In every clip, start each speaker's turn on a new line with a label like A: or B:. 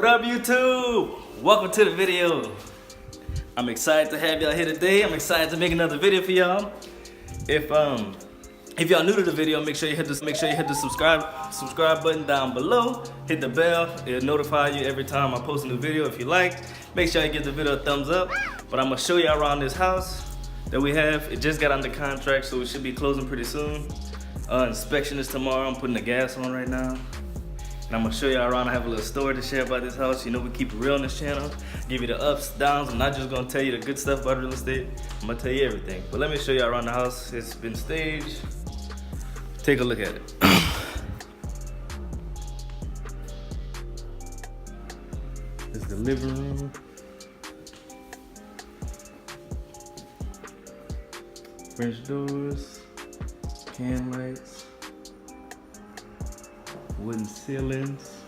A: What up, YouTube? Welcome to the video. I'm excited to have y'all here today. I'm excited to make another video for y'all. If y'all new to the video, make sure you hit the subscribe button down below. Hit the bell. It'll notify you every time I post a new video. If you like, make sure you give the video a thumbs up. But I'm gonna show y'all around this house that we have. It just got under contract, so we should be closing pretty soon. Inspection is tomorrow. I'm putting the gas on right now. And I'm gonna show y'all around. I have a little story to share about this house. You know, we keep it real on this channel. Give you the ups, downs. I'm not just gonna tell you the good stuff about real estate. I'm gonna tell you everything. But let me show y'all around the house. It's been staged. Take a look at it. This is the living room. French doors, can lights, wooden ceilings,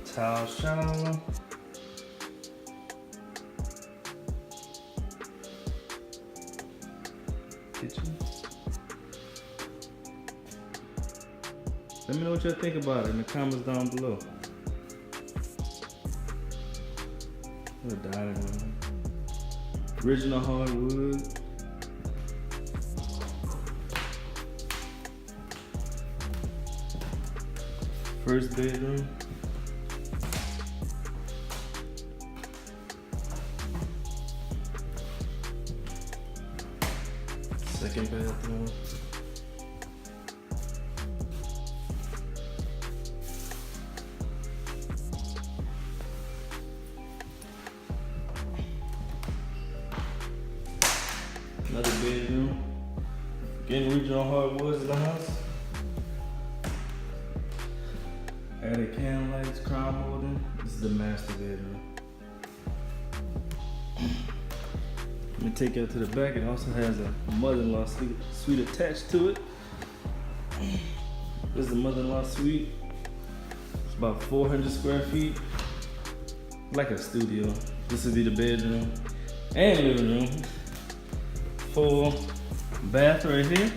A: tile shower, kitchen. Let me know what y'all think about it in the comments down below. Little dining room. Original hardwood. First bedroom. Second bathroom. Another bedroom. Again, original hardwoods in the house. Added can lights, crown molding. This is the master bedroom. Let me take you out to the back. It also has a mother-in-law suite attached to it. This is the mother-in-law suite. It's about 400 square feet. Like a studio. This would be the bedroom and living room. Full bath right here.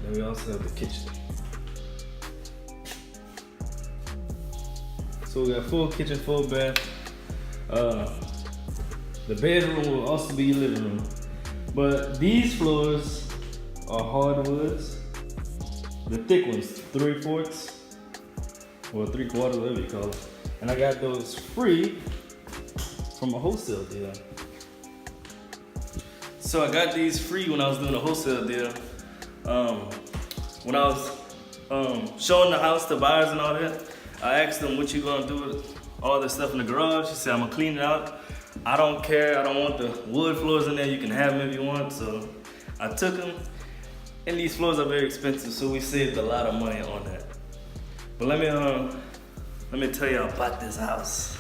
A: And we also have the kitchen. So we got full kitchen, full bath. The bedroom will also be your living room. But these floors are hardwoods. The thick ones, 3/4 or 3/4, whatever you call it. And I got those free from a wholesale deal. So I got these free when I was doing a wholesale deal. When I was showing the house to buyers and all that, I asked them, what you gonna do with all this stuff in the garage? She said, I'm gonna clean it out. I don't care, I don't want the wood floors in there. You can have them if you want. So I took them, and these floors are very expensive, so we saved a lot of money on that. But let me tell y'all about this house.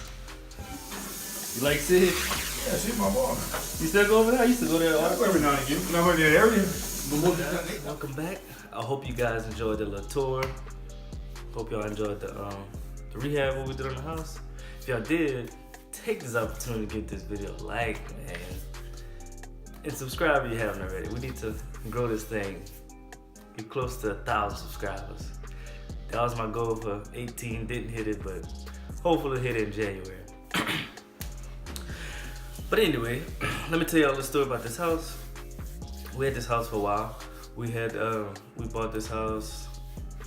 A: You like Sid?
B: Yeah, she's my boy.
A: You still go over there? I used to go there all the time.
B: Every now and again. When I go to that area.
A: Welcome back. I hope you guys enjoyed the little tour. Hope y'all enjoyed the rehab what we did on the house. If y'all did, take this opportunity to give this video a like, man. And subscribe if you haven't already. We need to grow this thing. Get close to 1,000 subscribers. That was my goal for 18. Didn't hit it, but hopefully hit it in January. But anyway, let me tell y'all a story about this house. We had this house for a while. We bought this house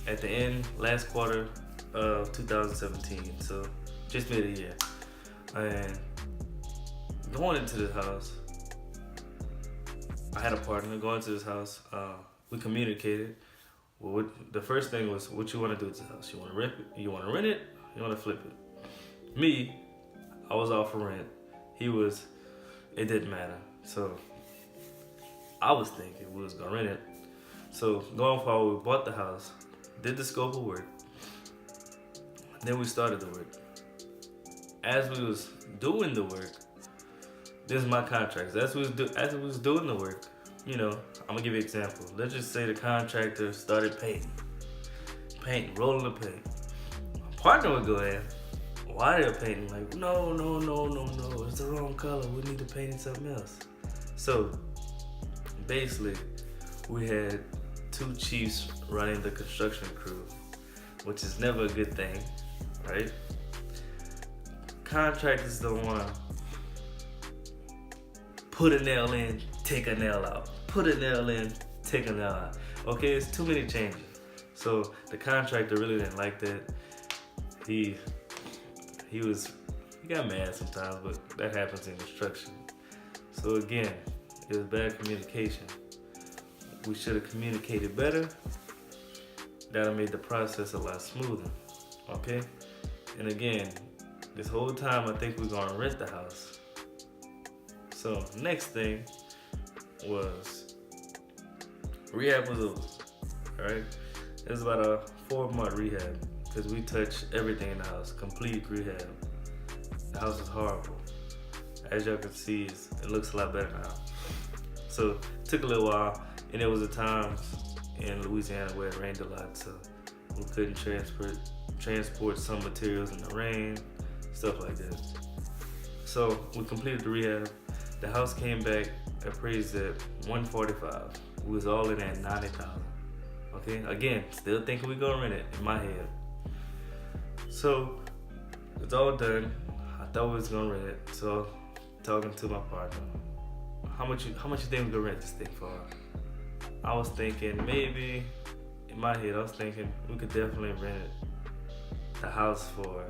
A: at the end, last quarter of 2017. So just made a year. And going into this house, I had a partner going into this house. We communicated. Well, the first thing was, what you want to do with the house? You want to rent it? You want to rent it? You want to flip it? Me, I was all for rent. It didn't matter. So I was thinking we was gonna rent it. So going forward, we bought the house, did the scope of work, then we started the work. As we was doing the work, this is my contracts. As we was doing the work, you know, I'm gonna give you an example. Let's just say the contractor started painting, rolling the paint. My partner would go in, why they're painting? Like, no, it's the wrong color. We need to paint it something else. So basically, we had two chiefs running the construction crew, which is never a good thing, right? Contractors don't want to put a nail in, take a nail out. Put a nail in, take a nail out. Okay, it's too many changes. So the contractor really didn't like that. He got mad sometimes, but that happens in construction. So again, it was bad communication. We should have communicated better. That would have made the process a lot smoother. Okay? And again, this whole time I think we're gonna rent the house. So next thing was rehab was over. Alright? It was about a 4-month rehab because we touched everything in the house. Complete rehab. The house is horrible. As y'all can see, it looks a lot better now. So it took a little while, and there was a time in Louisiana where it rained a lot, so we couldn't transport some materials in the rain, stuff like that. So we completed the rehab. The house came back appraised at $145. We was all in at $90,000. Okay, again, still thinking we gonna rent it in my head. So it's all done. I thought we was gonna rent it. So talking to my partner, how much you think we could rent this thing for? I was thinking maybe, in my head, I was thinking we could definitely rent the house for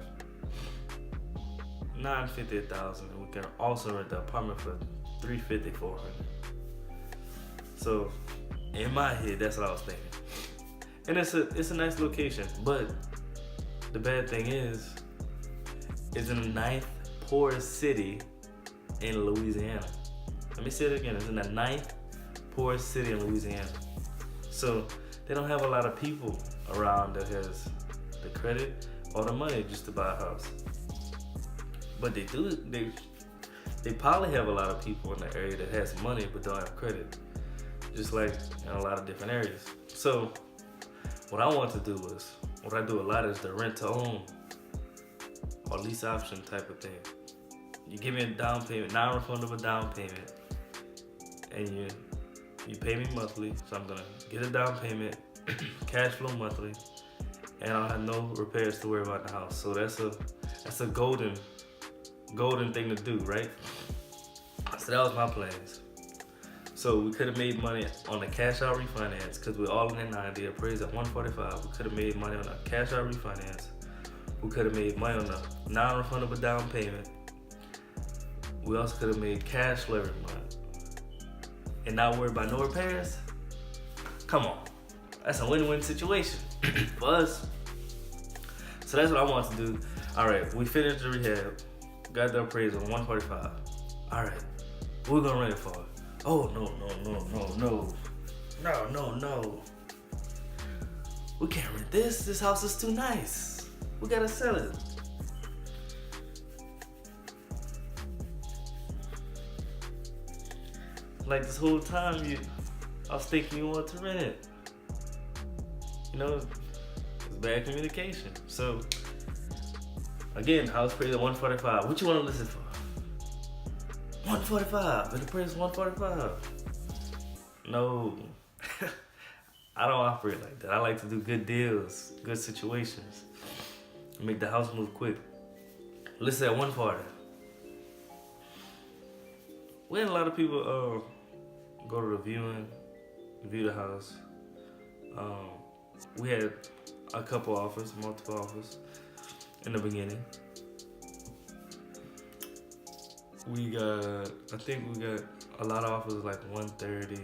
A: $950, $1,000, and we can also rent the apartment for $350, $400. So in my head, that's what I was thinking. And it's a nice location, but the bad thing is, it's in the 9th poorest city in Louisiana. Let me say it again. It's in the 9th poorest city in Louisiana. So they don't have a lot of people around that has the credit or the money just to buy a house. But they probably have a lot of people in the area that has money but don't have credit. Just like in a lot of different areas. So what I want to do is, what I do a lot is the rent to own or lease option type of thing. You give me a down payment, non-refundable down payment, and you pay me monthly. So I'm gonna get a down payment, cash flow monthly, and I'll have no repairs to worry about in the house. So that's a golden thing to do, right? So that was my plans. So we could have made money on the cash out refinance because we're all in that 90, appraised at $145. We could have made money on a cash out refinance. We could have made money on a non-refundable down payment. We also could have made cash flow every month and not worry about no repairs. Come on, that's a win-win situation for us. So that's what I want to do. All right, we finished the rehab, got the appraisal on $145. All right, what we gonna rent it for? Oh no. We can't rent this. This house is too nice. We gotta sell it. Like this whole time, I was thinking you wanted to rent it. You know, it's bad communication. So, again, house praise at $145. What you want to listen for? $145. But the price is $145. No, I don't operate like that. I like to do good deals, good situations, make the house move quick. Listen at $140. We had a lot of people go to the view the house. We had a couple offers, multiple offers in the beginning. I think we got a lot of offers like 130,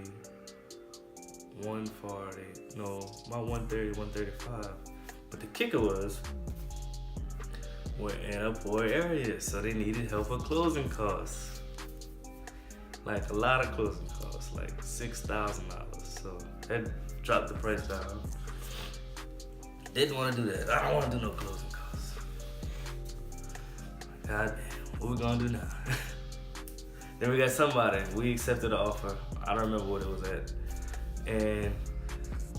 A: 140, no, about 130, 135. But the kicker was, we're in a poor area, so they needed help with closing costs. Like a lot of closing costs, like $6,000. So that dropped the price down. Didn't want to do that. I don't want to do no closing costs. God damn, what we gonna do now? Then we got somebody. We accepted the offer. I don't remember what it was at. And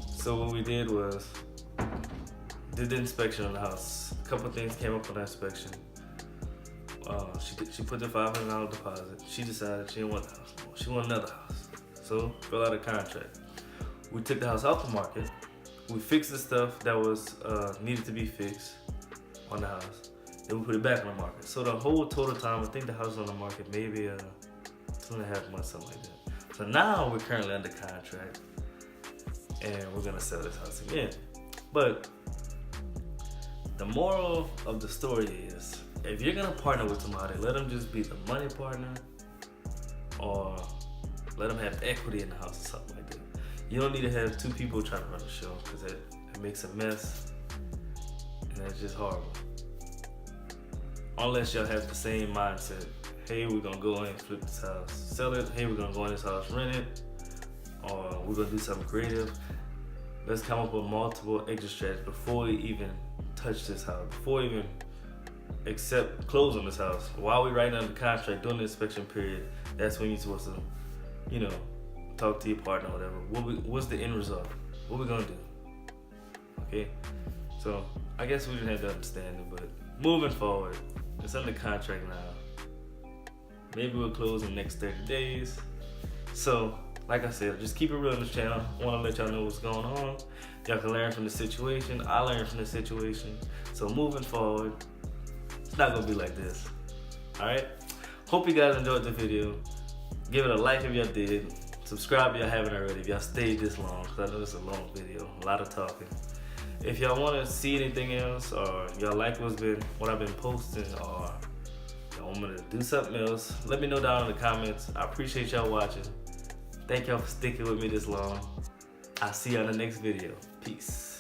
A: so what we did was did the inspection on the house. A couple things came up on the inspection. She put the $500 deposit. She decided she didn't want the house anymore. She wanted another house. So fill out a contract. We took the house off the market. We fixed the stuff that was needed to be fixed on the house. Then we put it back on the market. So the whole total time, I think the house was on the market maybe 2.5 months, something like that. So now we're currently under contract, and we're gonna sell this house again. But the moral of the story is, if you're gonna partner with somebody, let them just be the money partner, or let them have equity in the house or something like that. You don't need to have two people trying to run the show, because it makes a mess, and that's just horrible. Unless y'all have the same mindset. Hey, we're gonna go in and flip this house, sell it. Hey, we're gonna go in this house, rent it, or we're gonna do something creative. Let's come up with multiple exit strategies before we even touch this house, before we even close on this house. While we're writing under contract, during the inspection period, that's when you're supposed to, talk to your partner or whatever. What's the end result? What we gonna do? Okay, so I guess we didn't have the understanding, but moving forward, it's under contract now. Maybe we'll close in the next 30 days. So, like I said, just keep it real on this channel. I want to let y'all know what's going on. Y'all can learn from the situation. I learned from the situation. So moving forward, it's not gonna be like this. All right. Hope you guys enjoyed the video. Give it a like if y'all did. Subscribe if y'all haven't already. If y'all stayed this long, because I know it's a long video, a lot of talking. If y'all want to see anything else, or y'all like what I've been posting, or y'all want me to do something else, let me know down in the comments. I appreciate y'all watching. Thank y'all for sticking with me this long. I'll see you on the next video. Peace.